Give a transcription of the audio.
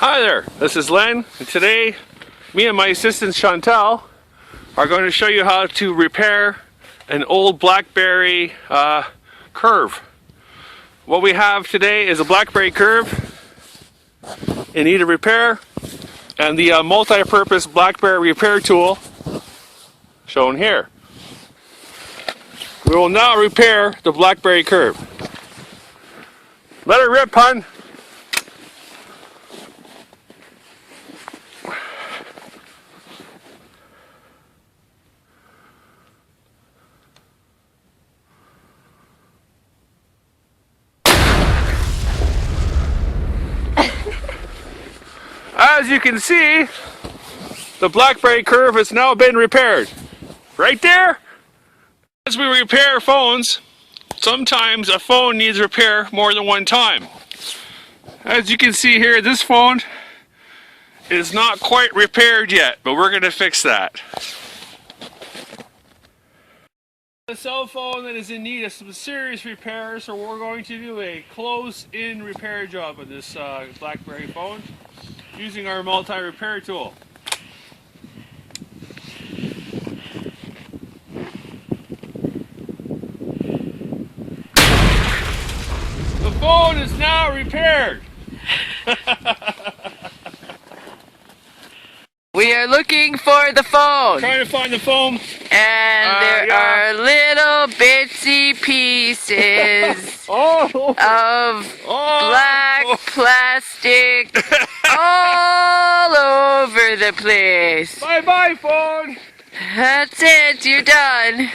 Hi there, this is Len, and today me and my assistant Chantal are going to show you how to repair an old Blackberry curve. What we have today is a Blackberry curve in need of repair, and the multi-purpose Blackberry Repair tool shown here. We will now repair the Blackberry curve. Let it rip, hun! As you can see, the Blackberry curve has now been repaired. Right there? As we repair phones, sometimes a phone needs repair more than one time. As you can see here, this phone is not quite repaired yet, but we're going to fix that. A cell phone that is in need of some serious repair, so we're going to do a close-in repair job on this Blackberry phone using our multi-repair tool. The phone is now repaired. We are looking for the phone. Trying to find the phone. And there are little bitsy pieces of black plastic all over the place. Bye-bye, phone. That's it, you're done.